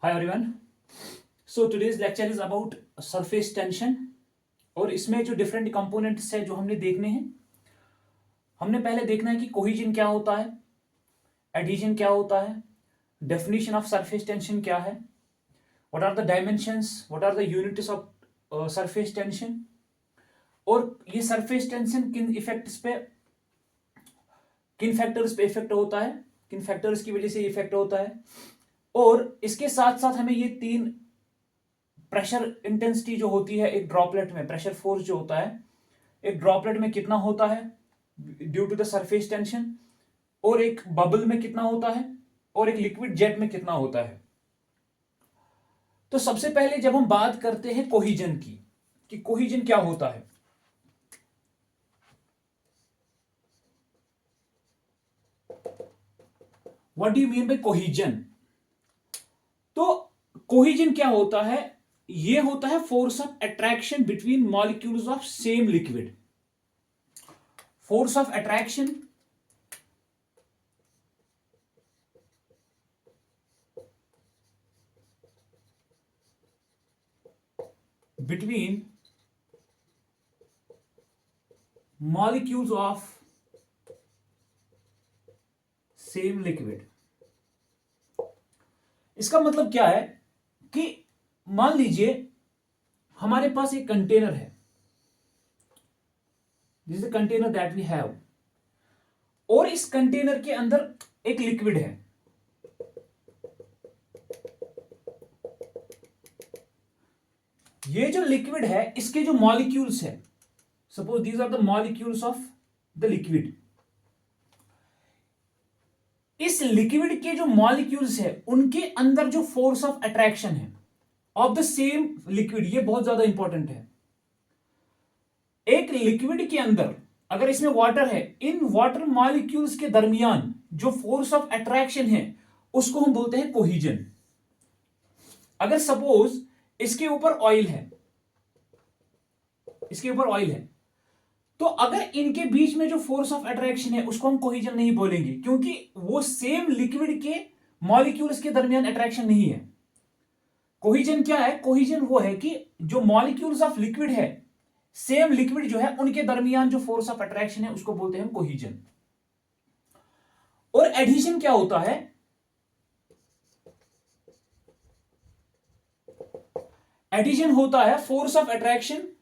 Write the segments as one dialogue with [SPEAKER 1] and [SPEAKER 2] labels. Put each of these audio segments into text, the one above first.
[SPEAKER 1] Hi everyone. So today's lecture is about surface tension और इसमें जो डिफरेंट कंपोनेंट्स है जो हमने देखने हैं। हमने पहले देखना है कि कोहिजन क्या होता है, एडहीजन क्या होता है, डेफिनेशन ऑफ सरफेस टेंशन क्या है, what are the dimensions, what are the units of surface tension, और ये सरफेस टेंशन किन फैक्टर्स पे इफेक्ट होता है, किन फैक्टर्स की वजह से इफेक्ट होता है। और इसके साथ साथ हमें ये तीन प्रेशर इंटेंसिटी जो होती है एक ड्रॉपलेट में, प्रेशर फोर्स जो होता है एक ड्रॉपलेट में कितना होता है due to the surface tension, और एक बबल में कितना होता है, और एक लिक्विड जेट में कितना होता है। तो सबसे पहले जब हम बात करते हैं कोहिजन की कि कोहिजन क्या होता है, what do you mean by cohesion. तो कोहिजन क्या होता है, ये होता है force of attraction between molecules of same liquid. Force of attraction between molecules of same liquid। इसका मतलब क्या है कि मान लीजिए हमारे पास एक कंटेनर है, this is the container that we have, और इस कंटेनर के अंदर एक लिक्विड है। ये जो लिक्विड है इसके जो मॉलिक्यूल्स है, suppose these are the molecules of the liquid. इस लिक्विड के जो मॉलिक्यूल्स है उनके अंदर जो फोर्स ऑफ अट्रैक्शन है ऑफ द सेम लिक्विड, ये बहुत ज्यादा इंपॉर्टेंट है। एक लिक्विड के अंदर अगर इसमें वाटर है, इन वाटर मॉलिक्यूल्स के दरमियान जो फोर्स ऑफ अट्रैक्शन है उसको हम बोलते हैं कोहिजन। अगर सपोज इसके ऊपर ऑयल है, इसके ऊपर ऑयल है, तो अगर इनके बीच में जो फोर्स ऑफ अट्रैक्शन है उसको हम कोहिजन नहीं बोलेंगे, क्योंकि वो सेम लिक्विड के मॉलिक्यूल्स के दरमियान अट्रैक्शन नहीं है। कोहिजन क्या है, कोहिजन वो है कि जो मॉलिक्यूल्स ऑफ लिक्विड है, सेम लिक्विड जो है उनके दरमियान जो फोर्स ऑफ अट्रैक्शन है उसको बोलते हैं हम कोहिजन। और एडहीजन क्या होता है, एडहीजन होता है force of attraction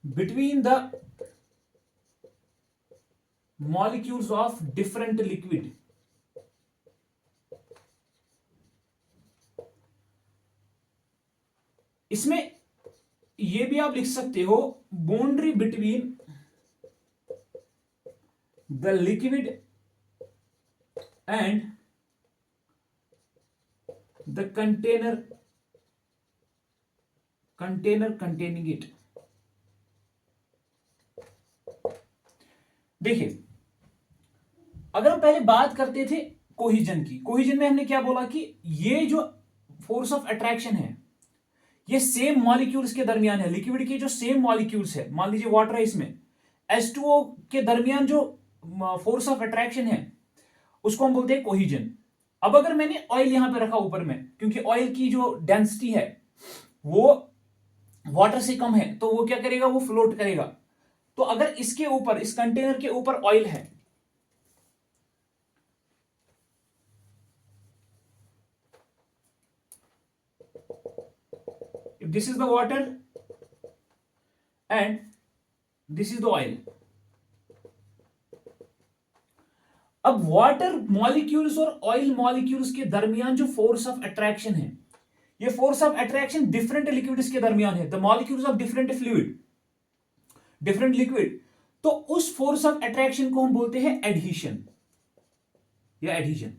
[SPEAKER 1] between the molecules of different liquid। इसमें यह भी आप लिख सकते हो boundary between the liquid and the container containing it। देखिए, अगर हम पहले बात करते थे कोहिजन की, कोहिजन में हमने क्या बोला कि ये जो फोर्स ऑफ अट्रैक्शन है ये सेम मॉलिक्यूल्स के दरमियान है। लिक्विड के जो सेम मॉलिक्यूल्स है, मान लीजिए वाटर है, इसमें H2O के दरमियान जो फोर्स ऑफ अट्रैक्शन है उसको हम बोलते हैं कोहिजन। अब अगर मैंने ऑयल यहां पे रखा ऊपर में, क्योंकि ऑयल की जो डेंसिटी है वो वाटर से कम है, तो वो क्या करेगा, वो फ्लोट करेगा। तो अगर इसके ऊपर, इस कंटेनर के ऊपर ऑयल है, if this is the water and this is the oil, अब वाटर मॉलिक्यूल्स और ऑयल मॉलिक्यूल्स के दरमियान जो फोर्स ऑफ अट्रैक्शन है, ये force of attraction different liquids के दरमियान है, the molecules of different fluid, different liquid. तो उस फोर्स ऑफ अट्रैक्शन को हम बोलते हैं एडहीशन या एडहीजन।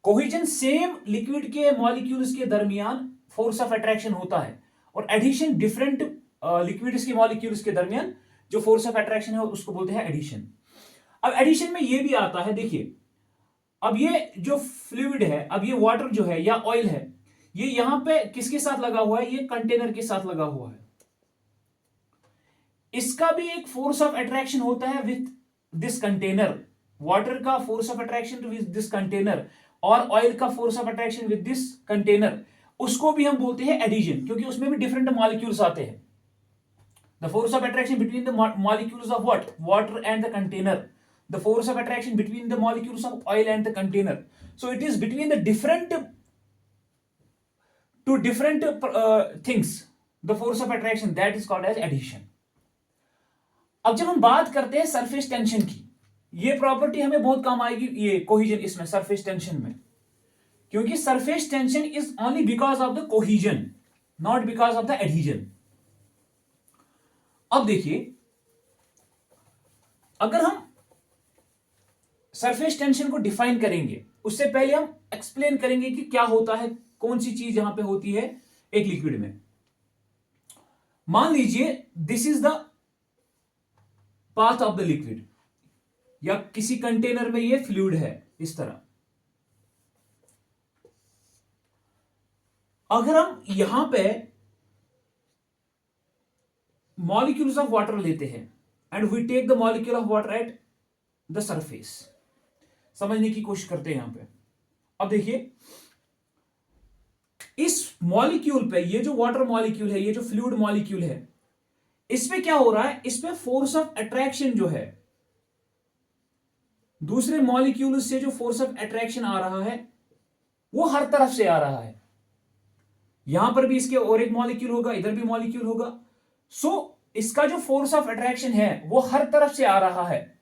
[SPEAKER 1] कोहिजन सेम लिक्विड के मॉलिक्यूल्स के दरमियान फोर्स ऑफ अट्रैक्शन होता है, और एडहीशन डिफरेंट लिक्विड्स के मॉलिक्यूल्स के दरमियान जो फोर्स ऑफ अट्रैक्शन है उसको बोलते हैं एडहीशन। अब एडिशन में ये भी आता है, देखिए अब ये जो फ्लूइड है, अब ये वाटर जो है या ऑयल है, ये यहां पे किसके साथ लगा हुआ है, ये कंटेनर के साथ लगा हुआ है। इसका भी एक फोर्स ऑफ अट्रैक्शन होता है विथ दिस कंटेनर, वाटर का force of attraction with this container और ऑयल का force of attraction with this container, उसको भी हम बोलते हैं एडिशन, क्योंकि उसमें भी डिफरेंट मॉलिक्यूल्स आते हैं। The force of attraction between the molecules of what, water and the container, the force of attraction between the molecules of oil and the container, so it is between the different things, the force of attraction, that is called as adhesion. अब जब हम बात करते हैं surface tension की, ये property हमें बहुत काम आएगी ये कोहिजन इसमें, सरफेस टेंशन में, क्योंकि surface tension is only because of the cohesion, not because of the adhesion. अब देखिए, अगर हम सरफेस टेंशन को डिफाइन करेंगे, उससे पहले हम एक्सप्लेन करेंगे कि क्या होता है, कौन सी चीज यहां पे होती है एक लिक्विड में। मान लीजिए this is the path of the liquid, या किसी कंटेनर में ये फ्लूइड है इस तरह। अगर हम यहां पे मॉलिक्यूल्स ऑफ वाटर लेते हैं and we take the molecule of water at the surface, समझने की कोशिश करते हैं यहां पे। अब देखिए, इस मॉलिक्यूल पे, ये जो वाटर मॉलिक्यूल है, ये जो फ्लूइड मॉलिक्यूल है, इस पे क्या हो रहा है, इस पे फोर्स ऑफ अट्रैक्शन जो है, दूसरे मॉलिक्यूल से जो फोर्स ऑफ अट्रैक्शन आ रहा है वो हर तरफ से आ रहा है। यहां पर भी इसके और एक मॉलिक्यूल होगा, इधर भी मॉलिक्यूल होगा। सो इसका जो फोर्स ऑफ अट्रैक्शन है वो हर तरफ से आ रहा है।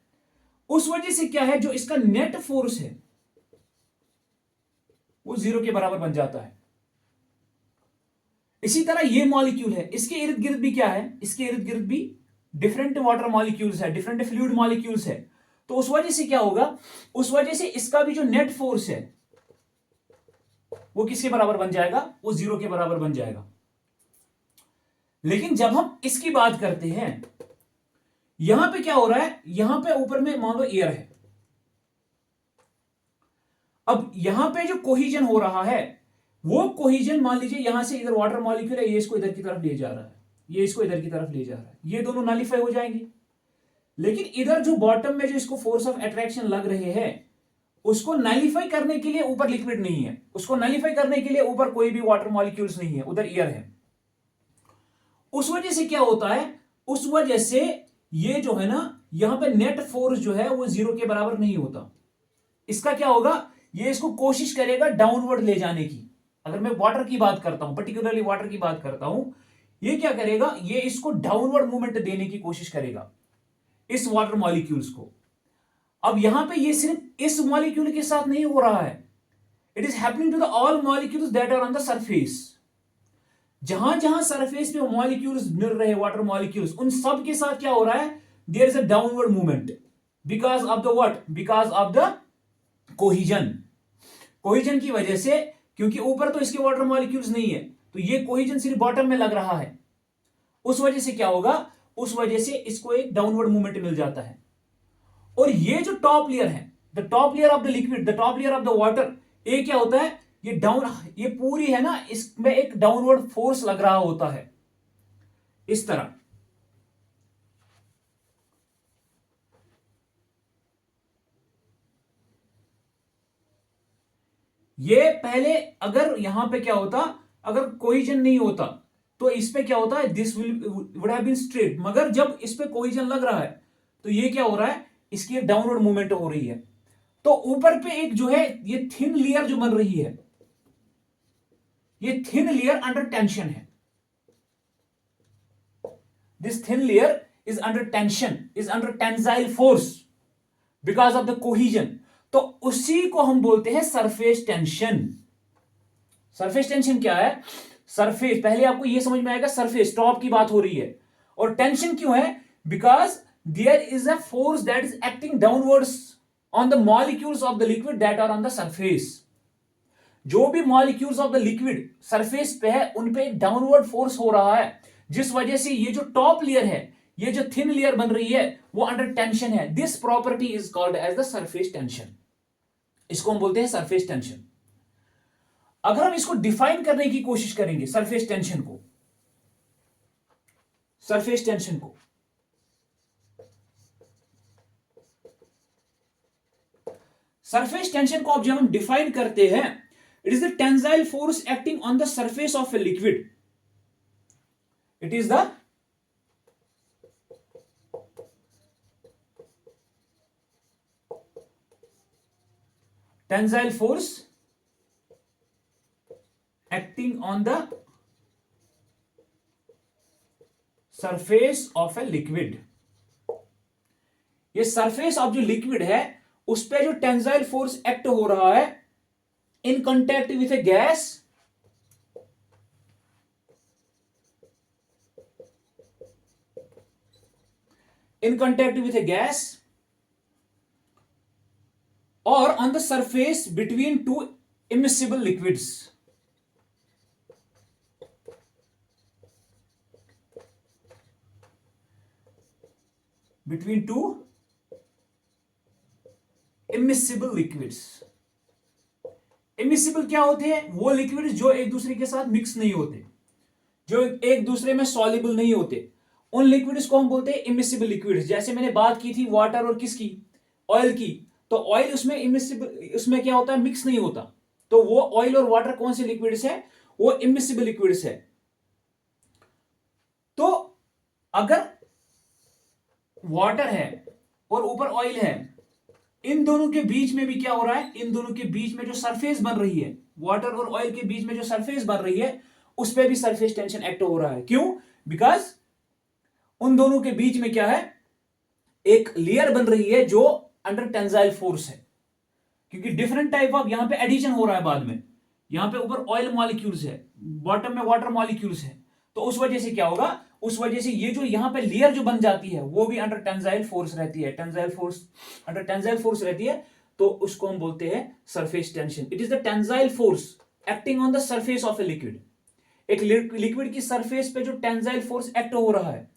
[SPEAKER 1] उस वजह से क्या है, जो इसका नेट फोर्स है वो 0 के बराबर बन जाता है। इसी तरह ये मॉलिक्यूल है, इसके इर्द गिर्द भी क्या है, इसके इर्द गिर्द भी डिफरेंट वाटर मॉलिक्यूल्स है, डिफरेंट फ्लूइड मॉलिक्यूल्स है। तो उस वजह से क्या होगा, उस वजह से इसका भी जो नेट फोर्स है वो किसके बराबर बन जाएगा, वो 0 के बराबर बन जाएगा। लेकिन जब हम इसकी बात करते हैं, यहां पे क्या हो रहा है, यहां पे ऊपर में मान लो एयर है। अब यहां पे जो कोहिजन हो रहा है, वो कोहिजन मान लीजिए यहां से इधर वाटर मॉलिक्यूल है, ये इसको इधर की तरफ ले जा रहा है, ये इसको इधर की तरफ ले जा रहा है, ये दोनों नलिफाई हो जाएंगे। लेकिन इधर जो बॉटम में जो इसको फोर्स ऑफ अट्रैक्शन लग रहे हैं, उसको नलिफाई करने के लिए ऊपर लिक्विड नहीं है, उसको नलिफाई करने के लिए ऊपर कोई भी वाटर मॉलिक्यूल्स नहीं है, उधर एयर है। उस वजह से क्या होता है, उस वजह से ये जो है ना, यहां पे नेट फोर्स जो है वो 0 के बराबर नहीं होता। इसका क्या होगा, ये इसको कोशिश करेगा डाउनवर्ड ले जाने की। अगर मैं वाटर की बात करता हूं, पर्टिकुलरली वाटर की बात करता हूं, ये क्या करेगा, ये इसको डाउनवर्ड मूवमेंट देने की कोशिश करेगा इस वाटर मॉलिक्यूल्स को। अब यहां पे ये सिर्फ इस मॉलिक्यूल के साथ नहीं हो रहा है, it is happening to the all molecules that are on the surface. जहां जहां सरफेस पे मॉलिक्यूल्स मिल रहे, वाटर मॉलिक्यूल्स, उन सब के साथ क्या हो रहा है, there is a downward movement because of the what, because of the cohesion. Cohesion की वजह से, क्योंकि ऊपर तो इसके वाटर मॉलिक्यूल्स नहीं है, तो ये कोहिजन सिर्फ बॉटम में लग रहा है। उस वजह से क्या होगा, उस वजह से इसको एक डाउनवर्ड मूवमेंट मिल जाता है। और ये जो टॉप लेयर है, the top layer of the liquid, the top layer of the water, ये क्या होता है, ये डाउन, ये पूरी है ना, इसमें एक डाउनवर्ड फोर्स लग रहा होता है इस तरह। ये पहले अगर यहां पे क्या होता, अगर कोहिजन नहीं होता तो इस पे क्या होता है, this would have been straight. मगर जब इस पे कोहिजन लग रहा है तो ये क्या हो रहा है, इसकी डाउनवर्ड मूवमेंट हो रही है। तो ऊपर पे एक जो है ये थिन लेयर जो बन रही है, ये थिन लेयर अंडर टेंशन है। This thin layer is under tension, is under tensile force because of the cohesion. तो उसी को हम बोलते हैं सरफेस टेंशन। सरफेस टेंशन क्या है, सरफेस, पहले आपको यह समझ में आएगा, सरफेस टॉप की बात हो रही है। और टेंशन क्यों है, because there is a force that is acting downwards on the molecules of the liquid that are on the surface. जो भी molecules of the liquid surface पे है, उन पे एक डाउनवर्ड फोर्स हो रहा है, जिस वजह से ये जो टॉप लेयर है, ये जो थिन लेयर बन रही है, वो अंडर टेंशन है। This property is called as the surface tension. इसको हम बोलते हैं सरफेस टेंशन। अगर हम इसको डिफाइन करने की कोशिश करेंगे, सरफेस टेंशन को, सरफेस टेंशन को अब जब हम डिफाइन करते हैं, it is the tensile force acting on the surface of a liquid. It is the tensile force acting on the surface of a liquid. ये सरफेस ऑफ जो liquid है उस पे जो टेंसाइल फोर्स एक्ट हो रहा है in contact with a gas, in contact with a gas और on the surface between two immiscible liquids. Between two immiscible liquids. Immiscible क्या होते हैं? वो लिक्विड्स जो एक दूसरे के साथ मिक्स नहीं होते, जो एक दूसरे में सॉल्युबल नहीं होते, उन लिक्विड्स को हम बोलते हैं इमिसिबल लिक्विड्स। जैसे मैंने बात की थी वाटर और किसकी, ऑयल की, तो ऑयल उसमें इमिसिबल, उसमें क्या होता है, मिक्स नहीं होता। तो वो ऑयल और वाटर कौन से लिक्विड्स है? वो इमिसिबल लिक्विड्स है। तो अगर वाटर है और ऊपर ऑयल है, इन दोनों के बीच में भी क्या हो रहा है, इन दोनों के बीच में जो सरफेस बन रही है, वाटर और ऑयल के बीच में जो सरफेस बन रही है, उस पर भी सरफेस टेंशन एक्ट हो रहा है। क्यों? बिकॉज उन दोनों के बीच में क्या है, एक लेयर बन रही है जो अंडर टेंसाइल फोर्स है। क्योंकि डिफरेंट टाइप ऑफ यहां पे एडिशन हो रहा है बाद में, यहां पे ऊपर ऑयल मॉलिक्यूल्स है, बॉटम में वाटर मॉलिक्यूल्स है, तो उस वजह से क्या होगा, उस वजह से ये जो यहां पे लेयर जो बन जाती है वो भी अंडर टेंसाइल फोर्स रहती है। Tensile force, under tensile force रहती है, तो उसको हम बोलते हैं surface tension. It is the tensile force acting on the surface of a liquid. एक लिक्विड की सरफेस पे जो टेंसाइल फोर्स एक्ट हो रहा है,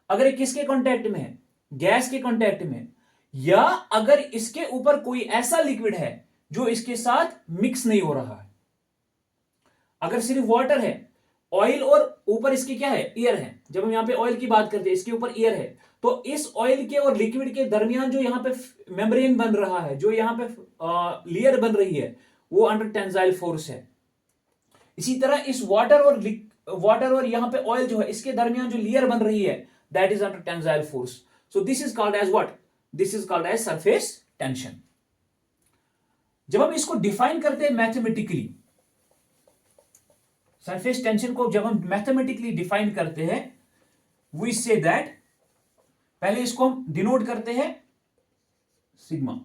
[SPEAKER 1] अगर ये किसके कांटेक्ट में है, गैस के कांटेक्ट में, या अगर इसके ऊपर कोई ऐसा लिक्विड है जो इसके साथ मिक्स नहीं हो रहा है। अगर सिर्फ वाटर है, ऑयल और ऊपर इसके क्या है, एयर है, जब हम यहां पे ऑयल की बात करते हैं इसके ऊपर एयर है, तो इस ऑयल के और लिक्विड के दरमियान जो यहां पे मेम्ब्रेन बन रहा है, जो यहां पे लेयर बन रही है, वो अंडर टेंसाइल फोर्स है। इसी तरह इस वाटर और यहां पे ऑयल जो है, इसके दरमियान जो लेयर बन रही है, that is under tensile force. So this is called as what? This is called as surface tension. जब हम इसको डिफाइन करते हैं मैथमेटिकली, सरफेस टेंशन को जब हम मैथमेटिकली डिफाइन करते हैं, वी से दैट, पहले इसको हम डिनोट करते हैं सिग्मा,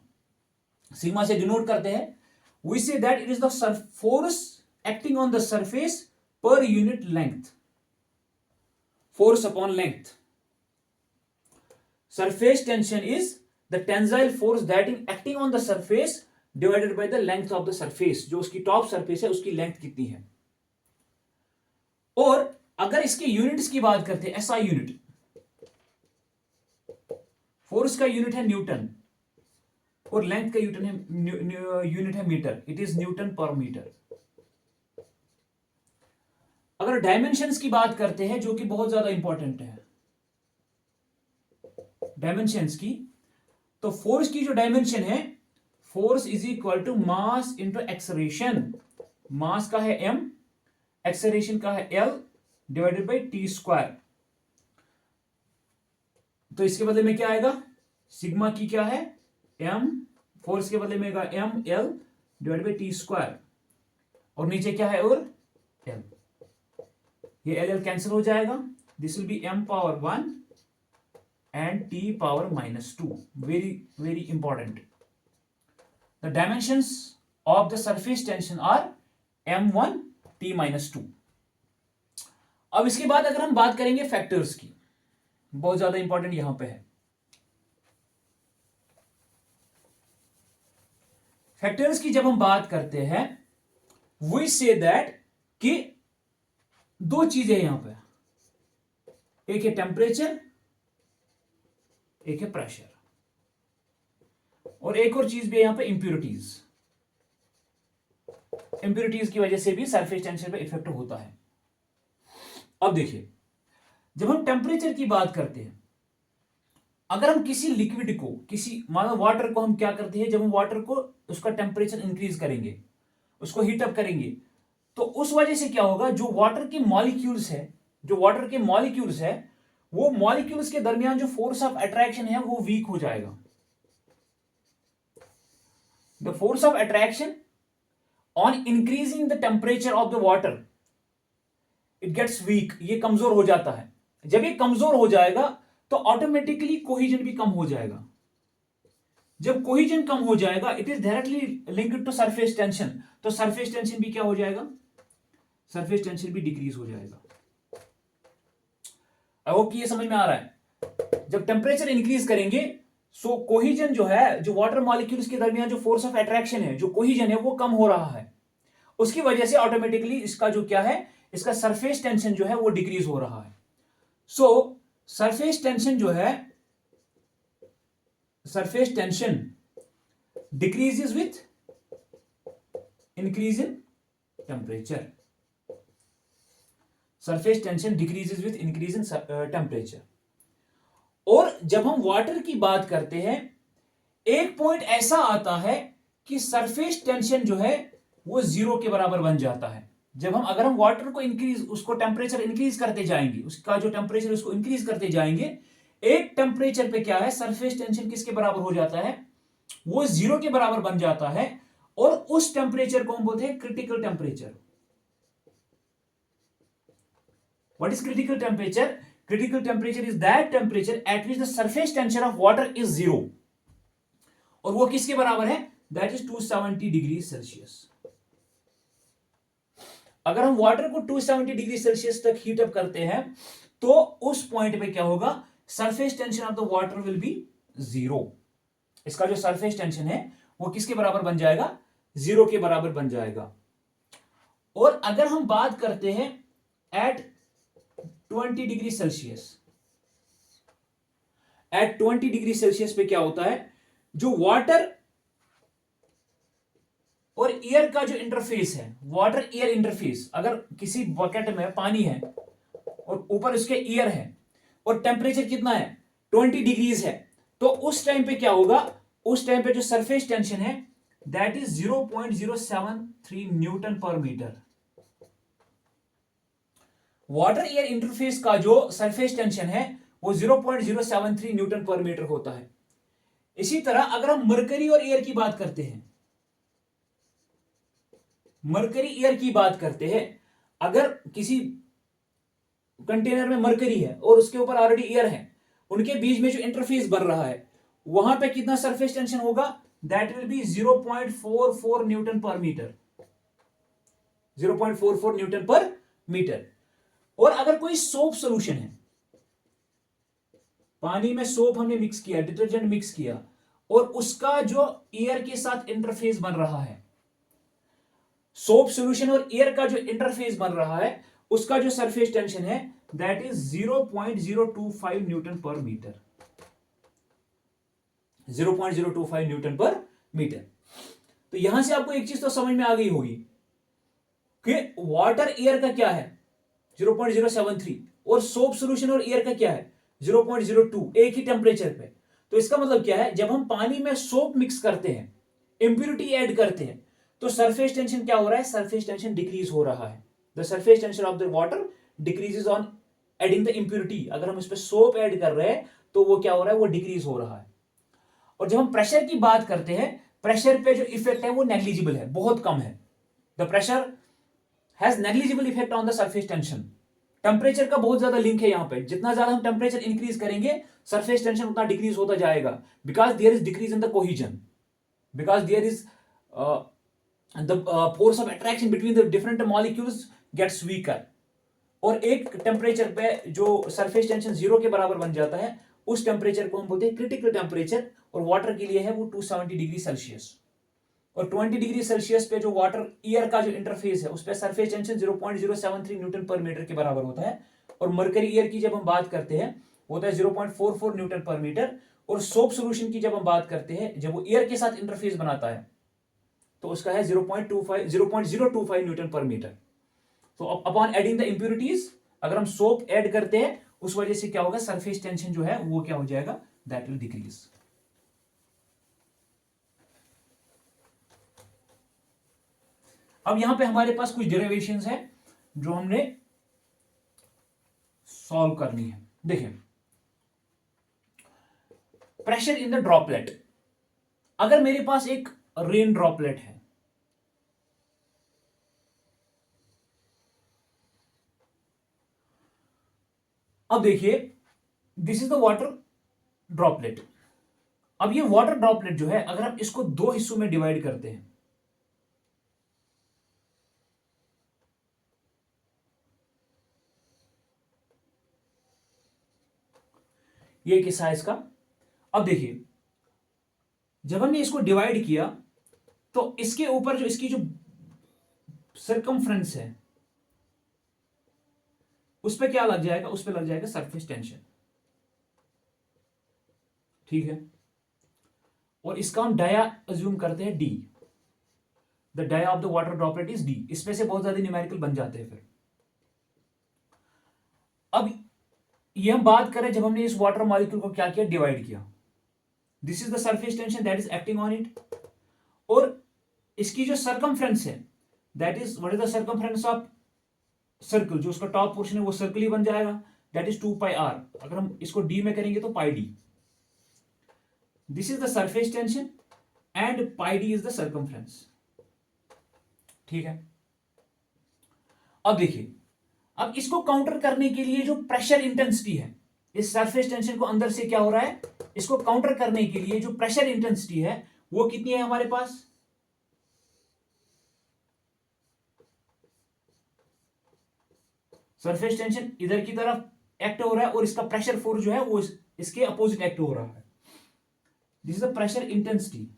[SPEAKER 1] सिग्मा से डिनोट करते हैं। We say that it is the force acting on the surface per unit length, force upon length. Surface tension is the tensile force that is acting on the surface divided by the length of the surface. जो उसकी top surface है उसकी length कितनी है। और अगर इसके units की बात करते हैं, एसआई यूनिट, फोर्स का यूनिट है न्यूटन और लेंथ का यूनिट है मीटर। इट इज न्यूटन पर मीटर। अगर डायमेंशंस की बात करते हैं, जो कि बहुत ज्यादा इंपॉर्टेंट है, डायमेंशंस की, तो फोर्स की जो डायमेंशन है, force is equal to mass into acceleration. Mass का है m, एक्सेलरेशन का है l, divided by T square. तो इसके बदले में क्या आएगा, सिग्मा की क्या है, m, फोर्स के बदले में आएगा m l divided by T square, और नीचे क्या है, और l। ये l कैंसिल हो जाएगा, this will be m power 1 and t power -2. Very important. The dimensions of the surface tension are m1 t -2. अब इसके बाद अगर हम बात करेंगे फैक्टर्स की, बहुत ज्यादा इंपॉर्टेंट यहां पे है। फैक्टर्स की जब हम बात करते हैं, वी से दैट कि दो चीजें यहां पे, एक है टेम्परेचर, एक है प्रेशर, और एक और चीज भी है यहां पे, इंप्यूरिटीज। इंप्यूरिटीज की वजह से भी सरफेस टेंशन पे इफेक्ट होता है। अब देखिए, जब हम टेम्परेचर की बात करते हैं, अगर हम किसी लिक्विड को, किसी मान लो वाटर को, हम क्या करते हैं, जब हम वाटर को उसका टेम्परेचर इंक्रीज करेंगे, उसको हीट अप करेंगे, तो उस वजह से क्या होगा, जो वाटर के मॉलिक्यूल्स है, जो वाटर के मॉलिक्यूल्स है, वो मॉलिक्यूल्स के दरमियान जो फोर्स ऑफ अट्रैक्शन है वो वीक हो जाएगा। The force of attraction on increasing the temperature of the water, it gets weak, ये कमजोर हो जाता है। जब ये कमजोर हो जाएगा तो ऑटोमेटिकली कोहिजन भी कम हो जाएगा। जब कोहिजन कम हो जाएगा, it is directly linked to surface tension, तो सरफेस टेंशन भी क्या हो जाएगा, सरफेस टेंशन भी डिक्रीज हो जाएगा। आई होप कि ये समझ में आ रहा है। जब टेम्परेचर इंक्रीज करेंगे, सो कोहिजन जो है, जो वाटर मॉलिक्यूल्स के दरमियान जो फोर्स ऑफ अट्रैक्शन है, जो कोहिजन है, वो कम हो रहा है। उसकी वजह से ऑटोमेटिकली इसका जो क्या है, इसका सरफेस टेंशन जो है वो डिक्रीज हो रहा है। सो सरफेस टेंशन जो है, surface tension decreases with increase in temperature. Surface tension decreases with increase in temperature. और जब हम वाटर की बात करते हैं, एक पॉइंट ऐसा आता है कि सरफेस टेंशन जो है वो जीरो के बराबर बन जाता है। जब हम, अगर हम वाटर को इंक्रीज, उसको टेम्परेचर इंक्रीज करते जाएंगे, उसका जो टेम्परेचर उसको इंक्रीज करते जाएंगे, एक टेम्परेचर पे क्या है, सरफेस टेंशन किसके बराबर हो जाता है, वो जीरो के बराबर बन जाता है। और उस टेम्परेचर को हम बोलते हैं critical temperature. What is critical temperature? Critical temperature is that temperature at which the surface tension of water is zero. और वो किसके बराबर है? That is 270 degree Celsius. अगर हम वाटर को 270 डिग्री सेल्सियस तक हीट अप करते हैं, तो उस पॉइंट पे क्या होगा, surface tension of the water will be zero. इसका जो सरफेस टेंशन है वो किसके बराबर बन जाएगा, जीरो के बराबर बन जाएगा। और अगर हम बात करते हैं at 20 degree Celsius, at 20 degree Celsius पे क्या होता है, जो वाटर और एयर का जो इंटरफेस है, वाटर एयर इंटरफेस, अगर किसी बकेट में पानी है और ऊपर उसके एयर है और टेम्परेचर कितना है, 20 डिग्रीज है, तो उस टाइम पे क्या होगा, उस टाइम पे जो सरफेस टेंशन है दैट इज 0.073 न्यूटन पर मीटर। वाटर एयर इंटरफेस का जो सरफेस टेंशन है वो 0.073 न्यूटन पर मीटर होता है। इसी तरह अगर हम मरकरी और एयर की बात करते हैं, मरकरी एयर की बात करते हैं, अगर किसी कंटेनर में मरकरी है और उसके ऊपर ऑलरेडी एयर है, उनके बीच में जो इंटरफेस बन रहा है, वहां पे कितना सरफेस टेंशन होगा, दैट विल बी 0.44 न्यूटन पर मीटर, 0.44 न्यूटन पर मीटर। और अगर कोई सोप सॉल्यूशन है, पानी में सोप हमने मिक्स किया, डिटर्जेंट मिक्स किया, और उसका जो एयर के साथ इंटरफेस बन रहा है, सोप सॉल्यूशन और एयर का जो इंटरफेस बन रहा है, उसका जो सरफेस टेंशन है दैट इज 0.025 न्यूटन पर मीटर, 0.025 न्यूटन पर मीटर। तो यहां से आपको एक चीज तो समझ में आ गई होगी कि वाटर एयर का क्या है 0.073, और सोप सॉल्यूशन और एयर का क्या है 0.02, एक ही टेम्परेचर पे। तो इसका मतलब क्या है, जब हम पानी में सोप मिक्स करते हैं, इंप्यूरिटी ऐड करते हैं, तो सरफेस टेंशन क्या हो रहा है, सरफेस टेंशन डिक्रीज हो रहा है। The surface tension of the water decreases on adding the impurity. अगर हम इस पे सोप ऐड कर रहे हैं तो वो क्या हो रहा है, वो डिक्रीज हो रहा है। और जब हम प्रेशर की बात करते हैं, प्रेशर पे जो इफेक्ट है वो नेग्लिजिबल है, बहुत कम है। The pressure has negligible effect on the surface tension. Temperature का बहुत ज्यादा लिंक है यहाँ पे, जितना ज्यादा हम टेम्परेचर इंक्रीज करेंगे सरफेस टेंशन उतना डिक्रीज होता जाएगा, because there is decrease in the cohesion, because there is the force of attraction between the different molecules gets weaker. और एक टेम्परेचर पे जो सरफेस टेंशन जीरो के बराबर बन जाता है, उस टेम्परेचर को हम बोलते हैं क्रिटिकल टेम्परेचर, और वाटर के लिए है वो 270 डिग्री सेल्सियस। और 20 डिग्री सेल्सियस पे जो वाटर एयर का जो इंटरफेस है उस पे सरफेस टेंशन 0.073 न्यूटन पर मीटर के बराबर होता है। और मरकरी एयर की जब हम बात करते हैं होता है 0.44 न्यूटन पर मीटर। और सोप सॉल्यूशन की जब हम बात करते हैं, जब वो एयर के साथ इंटरफेस बनाता है, तो उसका है 0.025 न्यूटन पर मीटर। तो अपॉन एडिंग द इंप्यूरिटीज, अगर हम सोप ऐड करते हैं, उस वजह से क्या होगा, सरफेस टेंशन जो है वो क्या हो जाएगा, that will decrease. अब यहां पे हमारे पास कुछ डेरिवेशंस है जो हमने सॉल्व करनी है. देखिए, प्रेशर इन द ड्रॉपलेट. अगर मेरे पास एक रेन ड्रॉपलेट है, अब देखिए, this is the water droplet. अब ये वाटर ड्रॉपलेट जो है, अगर हम इसको दो हिस्सों में डिवाइड करते हैं, ये किस साइज का. अब देखिए, जब हमने इसको डिवाइड किया तो इसके ऊपर जो इसकी जो सर्कमफ्रेंस है उस पर क्या लग जाएगा, उस पर लग जाएगा सरफेस टेंशन. ठीक है, और इसका हम डाया अज्यूम करते हैं D. The dia of the water droplet is D. इसमें से बहुत ज्यादा न्यूमेरिकल बन जाते हैं. फिर अब ये हम बात करें जब हमने इस वाटर मॉलिक्यूल को क्या किया, डिवाइड किया. This is the surface tension that is acting on it. और इसकी जो सर्कमफ्रेंस है, that is what is the circumference of circle. जो उसका टॉप पोर्शन है वो सर्कल ही बन जाएगा, दैट इज 2 पाई आर. अगर हम इसको डी में करेंगे तो pi D. This is the surface tension and pi D is the circumference. ठीक है, अब देखिए, अब इसको काउंटर करने के लिए जो प्रेशर इंटेंसिटी है, इस सरफेस टेंशन को अंदर से क्या हो रहा है, इसको काउंटर करने के लिए जो प्रेशर इंटेंसिटी है वो कितनी है हमारे पास, सरफेस टेंशन इधर की तरफ एक्ट हो रहा है और इसका प्रेशर फोर्स जो है वो इसके अपोजिट एक्ट हो रहा है. This is the pressure intensity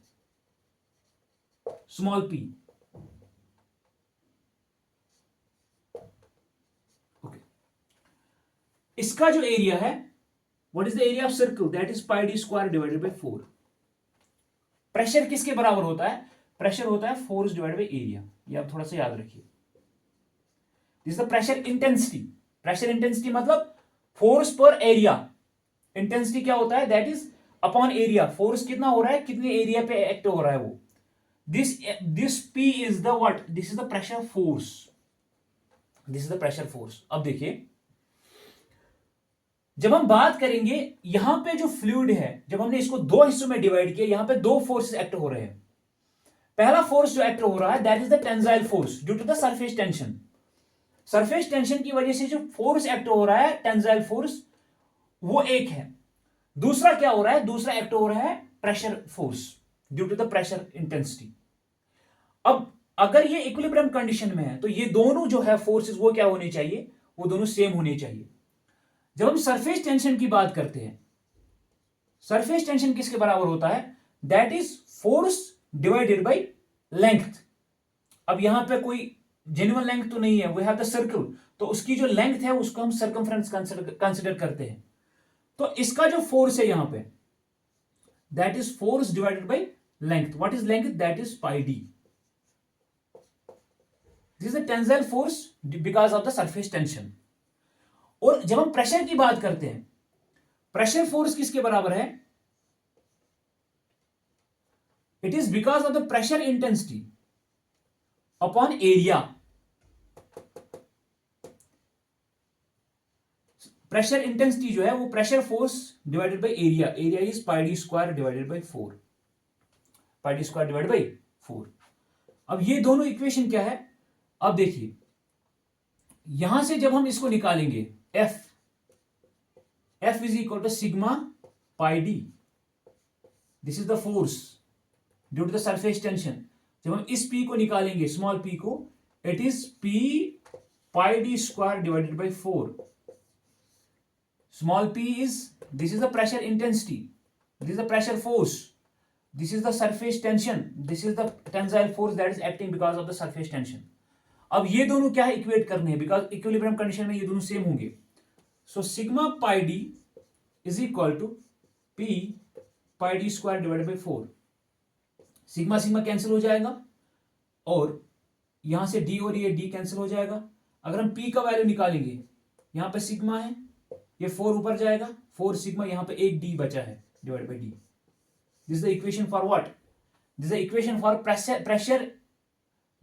[SPEAKER 1] small P. Okay, इसका जो एरिया है, what is the area of circle, that is pi D square divided by 4. Pressure किसके बराबर होता है, प्रेशर होता है फोर्स डिवाइडेड बाय एरिया. ये आप थोड़ा सा याद रखिए. This the pressure intensity. Pressure intensity मतलब फोर्स पर एरिया. इंटेंसिटी क्या होता है, that is upon area. Force कितना हो रहा है, कितने एरिया पे एक्ट हो रहा है वो. This P is the what, this is the pressure force. This is the pressure force. अब देखिए, जब हम बात करेंगे यहां पे जो फ्लूइड है, जब हमने इसको दो हिस्सों में डिवाइड किया, यहां पे दो फोर्सेस एक्ट हो रहे हैं. पहला फोर्स जो एक्ट हो रहा है that is the tensile force due to the surface tension. Surface tension की वजह से जो फोर्स एक्ट हो रहा है, टेंसाइल फोर्स, वो एक है. दूसरा क्या हो रहा है, दूसरा एक्ट हो रहा है pressure force due to the pressure intensity. अब अगर ये इक्विलिब्रियम कंडीशन में है तो ये दोनों जो है फोर्सेस वो क्या होने चाहिए, वो दोनों सेम होने चाहिए. जब हम सरफेस टेंशन की बात करते हैं, सरफेस टेंशन किसके बराबर होता है, that is force divided by length. अब यहां पे कोई जेन्युइन लेंथ तो नहीं है, वी हैव द सर्कल, तो उसकी जो लेंथ है उसको हम सर्कमफ्रेंस कंसीडर करते हैं. तो इसका जो फोर्स है यहां पे, that is force divided by length. What is length, that is pi D. This is the tensile force because of the surface tension. और जब हम प्रेशर की बात करते हैं, प्रेशर फोर्स किसके बराबर है, it is because of the pressure intensity upon area. Pressure intensity जो है वो pressure force divided by area. Area is pi D square divided by 4. Pi D square divided by 4. अब ये दोनों इक्वेशन क्या है, अब देखिए, यहां से जब हम इसको निकालेंगे, F is equal to sigma pi D. This is the force due to the surface tension. जब हम इस P को निकालेंगे, स्मॉल p को, it is P pi D square divided by 4. Small p is, this is the pressure intensity, this is the pressure force, this is the surface tension, this is the tensile force that is acting because of the surface tension. अब ये दोनों क्या है, equate करने हैं, because equilibrium condition में ये दोनों सेम होंगे. So sigma pi D is equal to P pi D square divided by 4. Sigma sigma cancel हो जाएगा और यहां से D और ये D कैंसिल हो जाएगा. अगर हम P का वैल्यू निकालेंगे, यहां पे सिग्मा है, ये 4 ऊपर जाएगा, 4 सिग्मा, यहां पे एक D बचा है, divided by d. This is the equation for what? This is the equation for pressure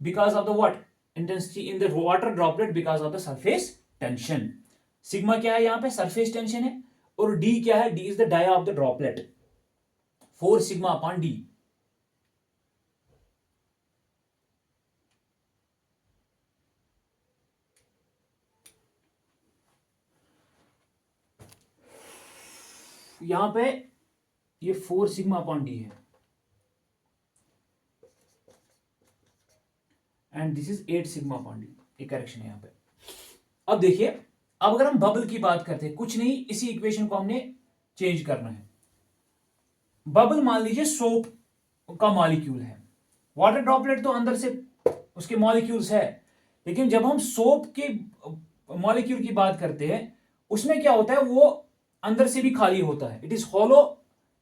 [SPEAKER 1] because of the what? Intensity in the water droplet because of the surface tension. Sigma क्या है यहाँ पे? Surface tension है. और d क्या है? d is the dia of the droplet. 4 sigma upon d. यहां पे ये 4 सिग्मा अपॉन डी है and this is 8 sigma upon D. ये करेक्शन है यहां पे. अब देखिए, अब अगर हम बबल की बात करते हैं, कुछ नहीं, इसी इक्वेशन को हमने चेंज करना है. बबल मान लीजिए सोप का मॉलिक्यूल है. वाटर ड्रॉपलेट तो अंदर से उसके मॉलिक्यूल्स है, लेकिन जब हम सोप के मॉलिक्यूल की बात करते हैं उसमें क्या होता है, वो अंदर से भी खाली होता है. It is hollow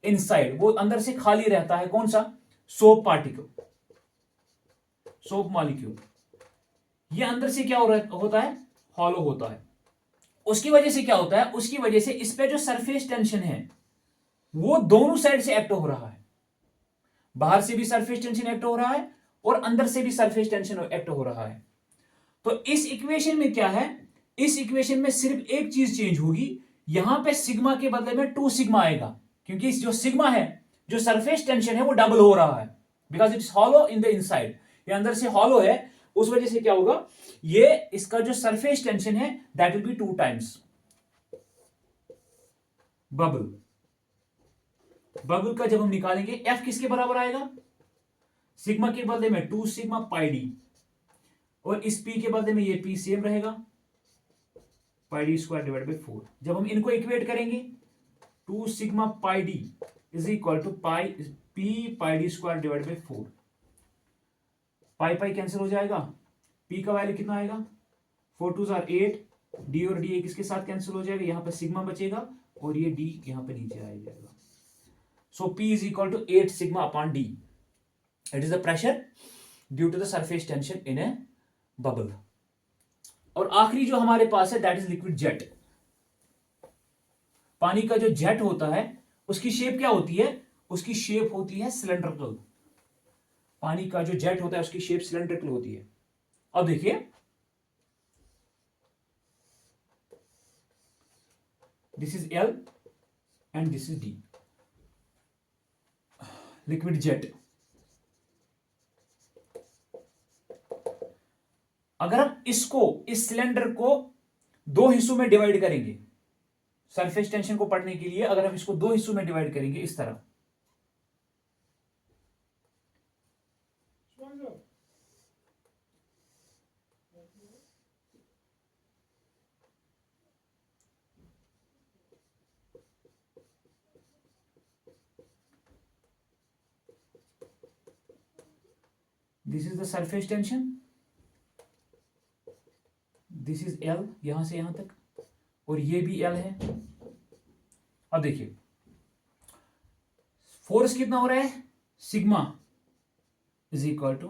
[SPEAKER 1] inside. वो अंदर से खाली रहता है. कौन सा? Soap particle, soap molecule. ये अंदर से क्या होता है? हॉलो होता है. उसकी वजह से क्या होता है? उसकी वजह से इस पे जो सरफेस टेंशन है वो दोनों साइड से एक्ट हो रहा है. बाहर से भी सरफेस टेंशन एक्ट हो रहा है और अंदर से भी सरफेस टेंशन एक्ट हो रहा है. तो इस इक्वेशन में क्या है? इस इक्वेशन में सिर्फ एक चीज चेंज होगी. यहां पे सिग्मा के बदले में 2 सिग्मा आएगा, क्योंकि जो सिग्मा है, जो सरफेस टेंशन है, वो डबल हो रहा है because it's hollow in the inside. ये अंदर से हॉलो है, उस वजह से क्या होगा, ये इसका जो सरफेस टेंशन है that will be 2 times bubble. Bubble का जब हम निकालेंगे एफ किसके बराबर आएगा? सिग्मा के बदले में 2 सिग्मा पाई डी, और इस पी के बदले में ये पी सेम रहेगा, pi D square divide by 4. जब हम इनको इक्वेट करेंगे 2 sigma pi D is equal to pi P pi D square divide by 4. Pi pi cancel हो जाएगा. पी का वैल्यू कितना आएगा? 4 2 आर 8. डी और डी एक इसके साथ कैंसिल हो जाएगा. यहां पर सिग्मा बचेगा और ये डी यहां पर नीचे आ जाएगा. So P is equal to 8 sigma upon D. It is the pressure due to the surface tension in a bubble. और आखिरी जो हमारे पास है दैट इज लिक्विड जेट. पानी का जो जेट होता है उसकी शेप क्या होती है? उसकी शेप होती है सिलेंड्रिकल. पानी का जो जेट होता है उसकी शेप सिलेंड्रिकल होती है. अब देखिए, this is L and this is D. Liquid jet. अगर हम इसको, इस सिलेंडर को 2 हिस्सों में डिवाइड करेंगे सरफेस टेंशन को पढ़ने के लिए, अगर हम इसको 2 हिस्सों में डिवाइड करेंगे इस तरह, this is the surface tension, this is L यहां से यहां तक, और ये भी एल है. अब देखिए फोर्स कितना हो रहा है? Sigma is equal to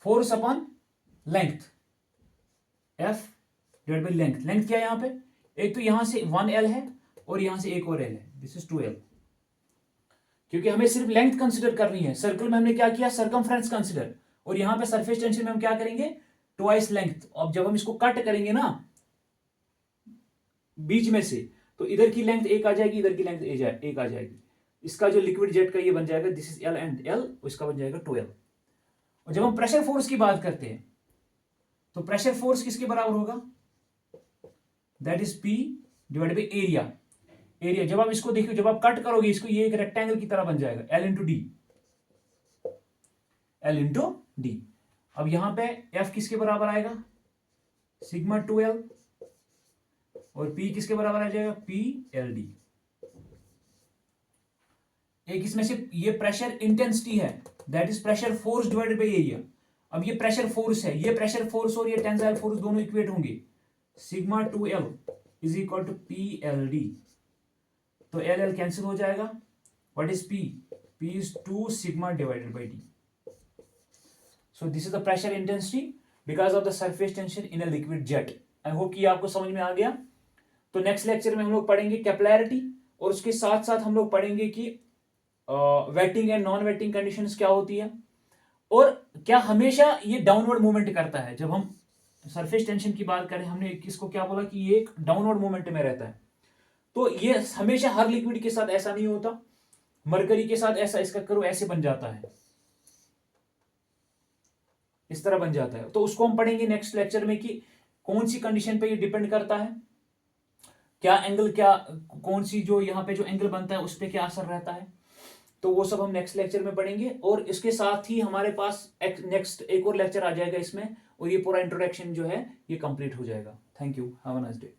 [SPEAKER 1] force upon length, F divide by length. Length क्या है यहां पे? एक तो यहां से 1L है और यहां से एक और L है, दिस इज 2L. क्योंकि हमें सिर्फ लेंथ कंसिडर करनी है. सर्कल में हमने क्या किया? Circumference consider. और यहां पे सरफेस टेंशन में हम क्या करेंगे? Twice length. अब जब हम इसको कट करेंगे ना बीच में से, तो इधर की लेंथ एक आ जाएगी, इधर की लेंथ एक आ जाएगी. इसका जो लिक्विड जेट का ये बन जाएगा, this is L and L, इसका बन जाएगा 2L. और जब हम प्रेशर फोर्स की बात करते हैं तो प्रेशर फोर्स किसके बराबर होगा? That is P divide by area. Area जब आप इसको देखिए, जब आप कट करोगे इसको, ये एक रेक्टेंगल की तरह बन जाएगा, L into D, L into D. अब यहां पे एफ किसके बराबर आएगा? सिग्मा 2L, और पी किसके बराबर आ जाएगा? P L D. एक इसमें से ये प्रेशर इंटेंसिटी है, that is pressure force divided by area. अब ये प्रेशर फोर्स है, ये प्रेशर फोर्स और ये टेंसाइल फोर्स दोनों इक्वेट होंगे. Sigma 2L is equal to P L D. तो एल एल कैंसिल हो जाएगा. What is P? P is 2 sigma divided by D. So this is the pressure intensity because of the surface tension in a liquid jet. I hope कि आपको समझ में आ गया. तो next lecture में हम लोग पढ़ेंगे कैपिलैरिटी और उसके साथ साथ हम लोग पढ़ेंगे कि waiting and non waiting conditions क्या होती है, और क्या हमेशा ये डाउनवर्ड मूवमेंट करता है। जब हम सरफेस टेंशन की बात करें, हमने किसको क्या बोला कि ये एक डाउनवर्ड मूवमेंट में रहता है। तो ये हमेशा हर लिक्विड के साथ ऐसा नहीं होता, मरकरी के साथ ऐसा, इसका करो ऐसे बन जाता है, इस तरह बन जाता है। तो उसको हम पढ़ेंगे नेक्स्ट लेक्चर में कि कौन सी कंडीशन पे ये डिपेंड करता है, क्या एंगल, क्या कौन सी जो यहाँ पे जो एंगल बनता है उस पर क्या असर रहता है। तो वो सब हम नेक्स्ट लेक्चर में पढ़ेंगे, और इसके साथ ही हमारे पास नेक्स्ट एक और लेक्चर आ जाएगा इसमें, और ये पूरा इंट्रोडक्शन जो है ये कंप्लीट हो जाएगा। Thank you, have a nice day.